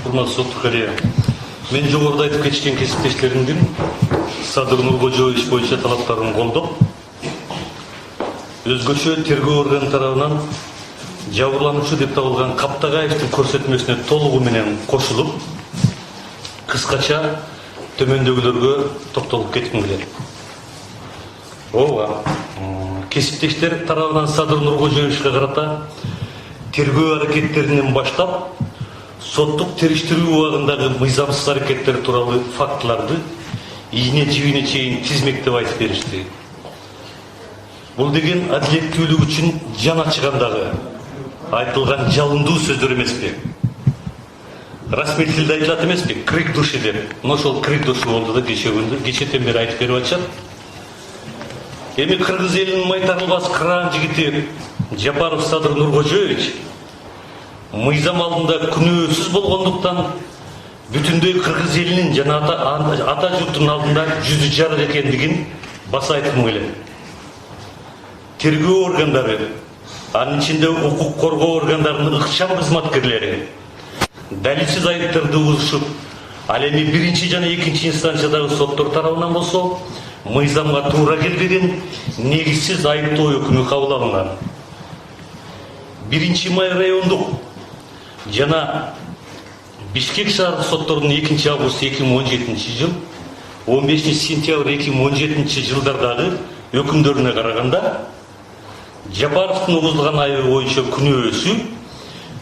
Урматтуу сот Кария. Мен жогоруда айтып кеткен кесиптештеримдин Садыр Нуркожоевич боюнча талаптарын колдоп, өзгөчө тергөө органы тарабынан жабырлануучу деп табылган Каптагаевдин көрсөтмөсүнө толугу менен кошулуп, кыскача төмөндөгүлөргө токтолуп кетким келет. Ооба, кесиптештер тарабынан Садыр Нуркожоевичке карата тергөө аракеттеринен баштап, соттук териштирүү убагындагы мыйзамсыз аракеттер тууралуу фактыларды ийне жибине чейин тизмектеп айтып беришти. Бул деген адилеттүүлүк үчүн жан ачыгандагы айтылган жалындуу сөздөр эмеспи? Расмий тилде айтылат эмеспи? Крик души деп. Ошол крик души болду да кечеден бери айтып берип атышат. Эми кыргыз элинин майтарылбас кыраан жигити Жапаров Садыр Нуркожоевич мыйзам алдында күнөөсүз болгондуктан бүтүндөй кыргыз элинин жана ата журттун алдында жүзү жарык экендигин баса айткым келет. Тергөө органдары, анын ичинде укук коргоо органдарынын ыкчам кызматкерлери далилсиз айыптарды угушуп, ал эми биринчи жана экинчи инстанциядагы соттор тарабынан болсо мыйзамга туура келбеген негизсиз айыптоо өкүмү кабыл алынган. 1 май райондук жана Бишкек шаардык сотторунун 2 август 2017 жыл, 15 сентябрь 2017 жылдардагы өкүмдөрүнө караганда Жапаровдун угузулган айыбы боюнча күнөөсү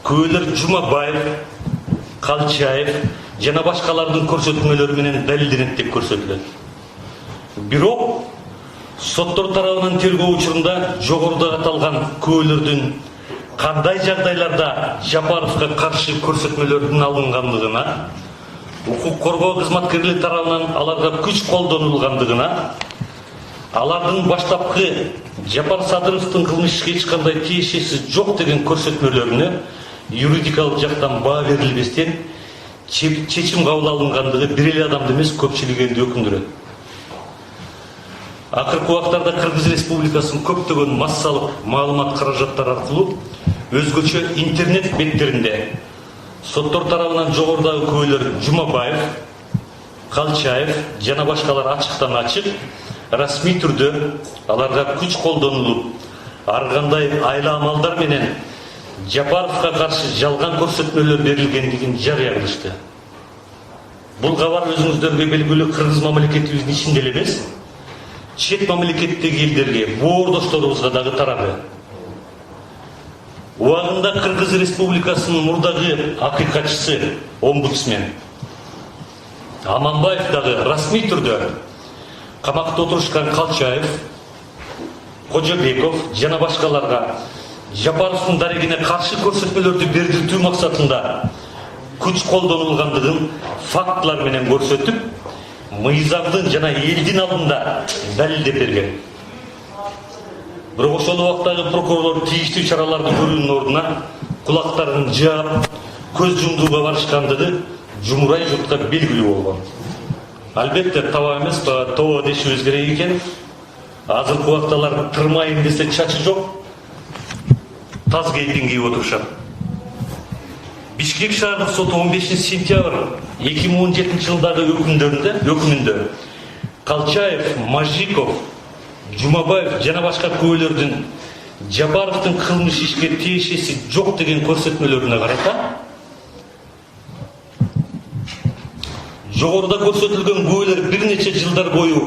күбөлөр Жумабаев, Калчаев жана башкалардын көрсөтмөлөрү менен далилденет деп көрсөтүлөт. Бирок соттор тарабынан тергөө учурунда жогоруда аталган күбөлөрдүн кандай жагдайларда Жапаровго каршы көрсөтмөлөрдүн алынгандыгына, укук коргоо кызматкерлери тарабынан аларга күч колдонулгандыгына, алардын баштапкы Жапар Садыровдун кылмыш эч кандай тиешеси жок деген көрсөтмөлөрүнө юридикалык жактан баа берилбестен чечим кабыл алынгандыгы бир эле адамды эмес көпчүлүк элди өкүндүрөт. Акыркы убактарда Кыргыз Республикасынын көптөгөн массалык маалымат каражаттары аркылуу өзгөчө интернет беттеринде соттор тарабынан жогорудагы күбөлөр Жумабаев, Калчаев жана башкалар ачыктан ачык расмий түрдө аларга күч колдонулуп, ар кандай айла амалдар менен Жапаровго каршы жалган көрсөтмөлөр берилгендигин жарыя кылышты. Бул кабар өзүңүздөргө белгилүү кыргыз мамлекетибиздин ичинде эле эмес, чет мамлекеттеги элдерге, боордошторубузга дагы тарады. Убагында Кыргыз Республикасынын мурдагы акыйкатчысы, омбудсмен Аманбаев дагы расмий түрдө камакта отурушкан Калчаев, Кожобеков жана башкаларга Жапаровдун дарегине каршы көрсөтмөлөрдү бердиртүү максатында күч колдонулгандыгын фактылар менен көрсөтүп, мыйзамдын жана элдин алдында далилдеп берген. Бирок ошол убактагы прокурорлор тийиштүү чараларды көрүүнүн ордуна кулактарын жаап, көз жумдууга барышкандыгы жумурай журтка белгилүү болгон. Албетте таба эмес, тоо дешибиз керек экен. Азыркы убакталар тырмайын десе чачы жок, таз кейпин кийип отурушат. Бишкек шаардык соту 15 сентябрь 2017 жылдагы өкүмүндө Калчаев, Мажиков, Жумабаев жана башка күбөлөрдүн Жапаровдун кылмыш ишке тиешеси жок деген көрсөтмөлөрүнө карата жогоруда көрсөтүлгөн күбөлөр бир нече жылдар бою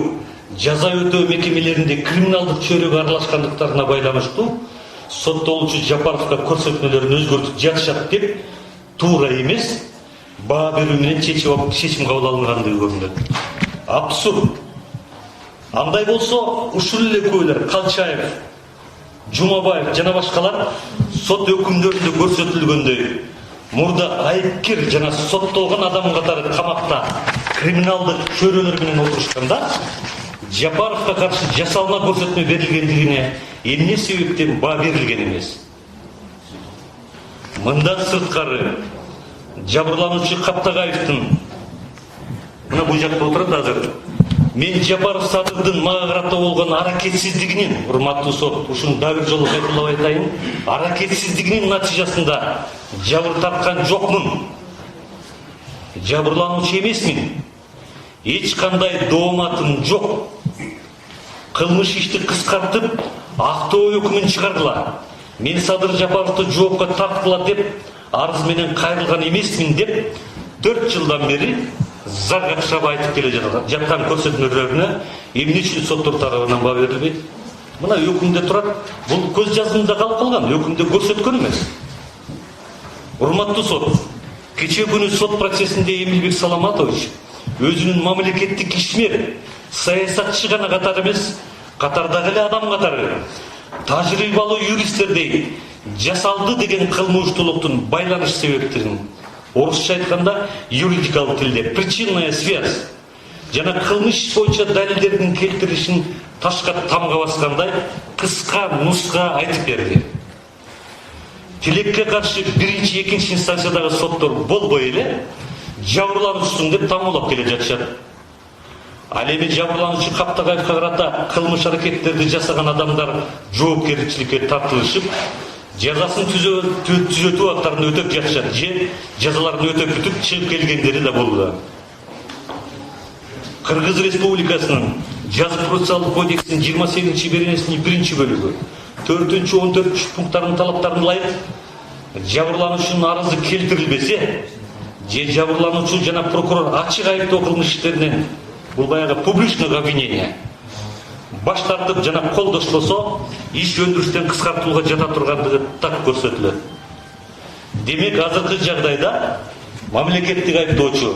жаза өтөө мекемелеринде криминалдык чөйрөгө аралашкандыктарына байланыштуу соттолуучу Жапаровго көрсөтмөлөрүн өзгөртүп жатышат деп туура эмес баа берүү менен чечим кабыл алынгандыгы көрүнөт. Абсурд. Андай болсо ушул эле күбөлөр Калчаев, Жумабаев жана башкалар сот өкүмдөрүндө көрсөтүлгөндөй мурда айыпкер жана соттолгон адам катары камакта криминалдык чөйрөлөр менен отурушканда Жапаровго каршы жасалма көрсөтмө берилгендигине эмне себептен баа берилген эмес. Мындан сырткары жабырлануучу Каптагаевдин мына бул жакта отурат азыр. Мен Жапаров Садырдын мага карата болгон аракетсиздигинин, урматтуу сот, ушуну да бир жолу кайталап айтайын, аракетсиздигинин натыйжасында жабыр тарткан жокмун. жабырлануучу эмесмин. Эч кандай дооматым жок. Кылмыш ишти кыскартып, актоо өкүмүн чыгардыла. Мен Садыр Жапаровду жоопко тарткыла деп арыз менен кайрылган эмесмин деп 4 жылдан бери зар какшап айтып келе жаткан көрсөтмөлөрүнө эмне үчүн соттор тарабынан баа берилбейт? Мына өкүмдө турат. Бул көз жазымында калып калган, өкүмдө көрсөткөн эмес. Урматтуу сот, кечээ күнү сот процессинде Эмилбек Саламатович өзүнүн мамлекеттик ишмер, саясатчы гана катары эмес, катардагы эле адам катары тажрыйбалуу юристтердей жасалды деген кылмыштуулуктун байланыш себептерин, орусча айтканда юридикалык тилде причинная связь жана кылмыш боюнча далилдердин келтиришин ташка тамга баскандай кыска нуска айтып берди. Тилекке каршы биринчи, экинчи инстанциядагы соттор болбой эле жабырлануучусуң деп таңуулап келе жатышат. Ал эми жабырлануучу Каптагаевка карата кылмыш аракеттерди жасаган адамдар жоопкерчиликке тартылышып, жазасын түзөтүү актарын өтөп жатышат же жазаларын өтөп бүтүп чыгып келгендери да болду. Кыргыз Республикасынын жаза процессуалдык кодексинин 28 беренесинин 1 бөлүгү 4-14 пункттарынын талаптарына ылайык жабырлануучунун арызы келтирилбесе же жабырлануучу жана прокурор ачык айыптоо кылмыш иштеринен бул баягы публичное обвинение баш тартып жана колдошпосо иш өндүрүштөн кыскартууга жата тургандыгы так көрсөтүлөт. Демек азыркы жагдайда мамлекеттик айыптоочу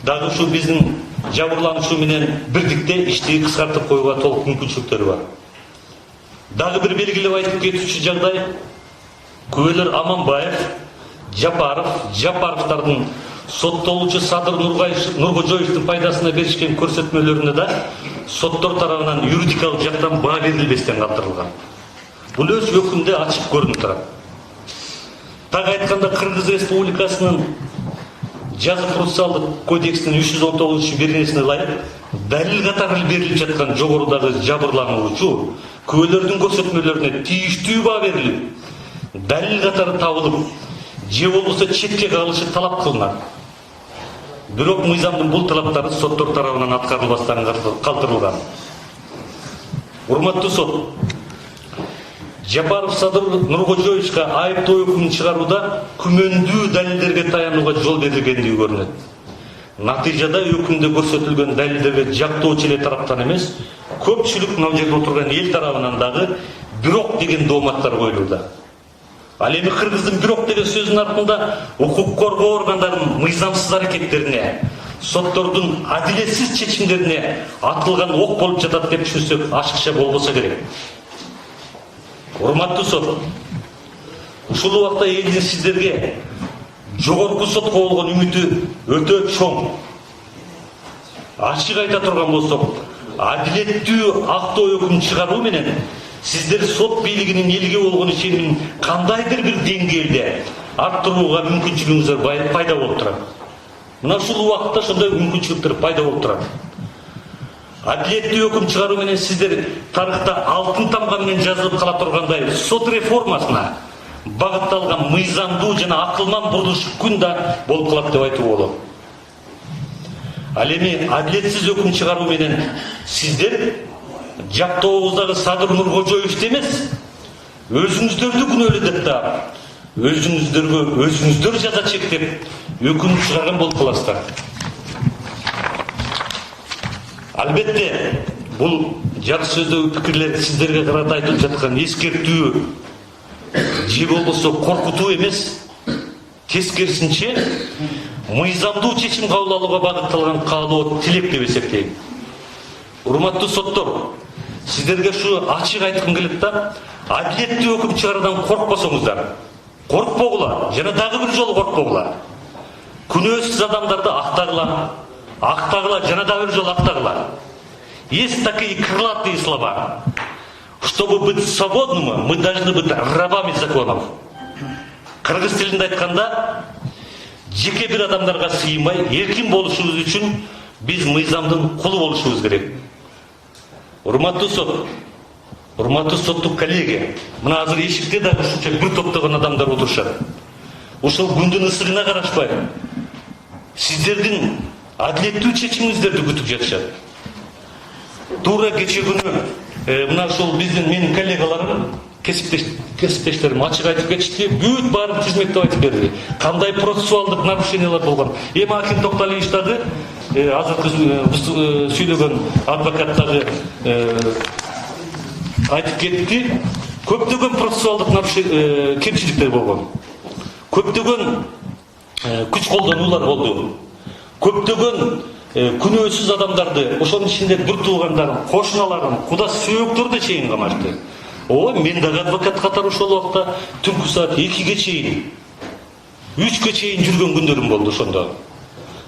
дагы ушу биздин жабырлануучу менен бирдикте ишти кыскартып коюуга толук мүмкүнчүлүктөрү бар. Дагы бир белгилеп айтып кетүүчү жагдай, күбөлөр Аманбаев, Жапаровдардын соттолуучу Садыр Нуркожоевдун пайдасына беришкен көрсөтмөлөрүнө да соттор тарабынан юридикалык жактан баа берилбестен калтырылган. Бул өз өкүмдө ачык көрүнүп турат. Так айтканда Кыргыз Республикасынын жаза процессуалдык кодексинин 319 беренесине ылайык далил катары берилип жаткан жогорудагы жабырлануучу күбөлөрдүн көрсөтмөлөрүнө тийиштүү баа берилип, далил катары табылып, же болбосо четке калышы талап кылынат. Бирок мыйзамдын бул талаптары соттор тарабынан аткарылбастан калтырылган. Урматтуу сот, Жапаров Садыр Нуркожоевичке айыптоо өкүмүн чыгарууда күмөндүү далилдерге таянууга жол берилгендиги көрүнөт. Натыйжада өкүмдө көрсөтүлгөн далилдерге жактоочу эле тараптан эмес, көпчүлүк мына жерде отурган эл тарабынан дагы бирок деген дооматтар коюлууда. Ал эми кыргыздын бирок деген сөзүнүн артында укук коргоо органдарынын мыйзамсыз аракеттерине, соттордун адилетсиз чечимдерине атылган ок болуп жатат деп түшүнсөк ашыкча болбосо керек. Урматтуу сот, ушул убакта элдин сиздерге жогорку сотко болгон үмүтү өтө чоң. Ачык айта турган болсок, адилеттүү актоо өкүм чыгаруу менен сиздер сот бийлигинин элге болгон ишенимин кандайдыр бир деңгээлде арттырууга мүмкүнчүлүгүңүздөр пайда болуп турат. Мына ушул убакытта ошондой мүмкүнчүлүктөр пайда болуп турат. Адилеттүү өкүм чыгаруу менен сиздер тарыхта алтын тамга менен жазылып кала тургандай сот реформасына багытталган мыйзамдуу жана акылман бурулуш күн да болуп калат деп айтууга болот. Ал эми адилетсиз өкүм чыгаруу менен сиздер жактообуздагы Садыр Нуркожоевичти эмес, өзүңүздөрдү күнөөлүү деп да өзүңүздөргө өзүңүздөр жаза чектеп өкүм чыгарган болуп каласыздар. Албетте, бул жар сөздөгү пикирлер сиздерге карата айтылып жаткан эскертүү же болбосо коркутуу эмес, тескерисинче мыйзамдуу чечим кабыл алууга багытталган каалоо тилек деп эсептейм. Урматтуу соттор, сиздерге ушу ачык айткым келет да, адилеттүү өкүм чыгаруудан коркпосоңуздар, коркпогула, жана дагы бир жолу коркпогула. Күнөөсүз адамдарды актагыла, жана дагы бир жолу актагыла. Есть такие крылатые слова. Чтобы быть свободными, мы должны быть рабами законов. Кыргыз тилинде айтканда, жеке бир адамдарга сыймай, эркин болушубуз үчүн биз мыйзамдын кулу болушубуз керек. Урматтуу сот, урматтуу соттук коллеги, мына азыр эшикте да ушунча бир топтогон адамдар отурушат. Ушул күндүн ысыгына карашпай, сиздердин адилеттүү чечимиңиздерди күтүп жатышат. Туура кечээ күнү мына ошол биздин менин коллегаларым, кесиптештерим ачык айтып кетишти, бүт баарын тизмектеп айтып берди. Кандай процессуалдык нарушениялар болгон. Эми Аким Токталиевич дагы азыркы сүйлөгөн адвокат дагы айтып кетти. Көптөгөн процессуалдык кемчиликтер болгон. Көптөгөн күч колдонуулар болду. Көптөгөн күнөөсүз адамдарды, ошонун ичинде бир туугандарын, кошуналарын, кудас сүйөктөрдү чейин камашты. Мен дагы адвокат катары ошол убакта түнкү саат 2ге чейин, 3ке чейин жүргөн күндөрүм болду ошондо.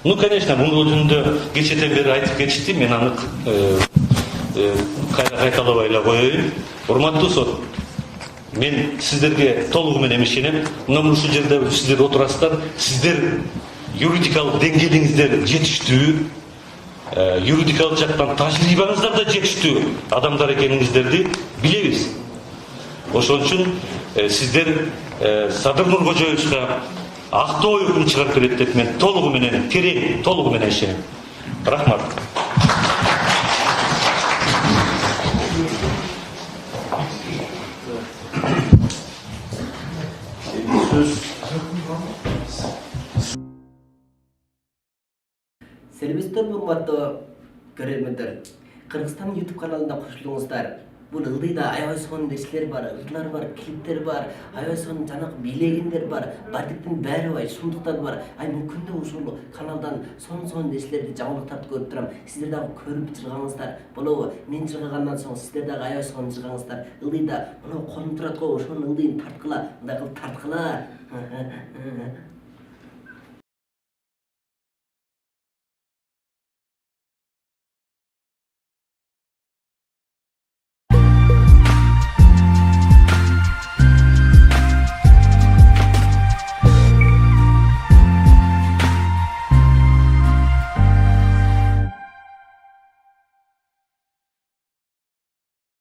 Конечно, муну жөнүндө кечеден бери айтып кетишти, мен аны кайталабай эле коеюн. Урматтуу сот, мен сиздерге толугу менен ишенем. Мына ушул жерде сиздер отурасыздар, сиздер юридикалык деңгээлиңиздер жетиштүү, юридикалык жактан тажрыйбаңыздар да жетиштүү адамдар экениңиздерди билебиз. Ошон үчүн сиздер Садыр Нуркожоевичке актоо өкүм чыгарып берет деп мен толугу менен, терең толугу менен ишенем. Рахмат. Сервистер урматтуу көрөрмөндөр, Кыргызстан YouTube каналына кошулуңуздар. Бул ылдыйда аябай сонун бар, ырлар бар, клиптер бар, аябай сонун жанакы бийлегиндер бар, бардыктын баары бар, шумдуктар бар. Мүмкүн да ушул каналдан сонун нерселерди, жаңылыктарды көрүп турам. Сиздер дагы көрүп чыргаңыздар. Болобу? Мен чыргагандан соң сиздер дагы аябай сонун чыргаңыздар. Ылдыйда мына колум турат го, ошонун ылдыйын тарткыла, мындай кылып тарткыла.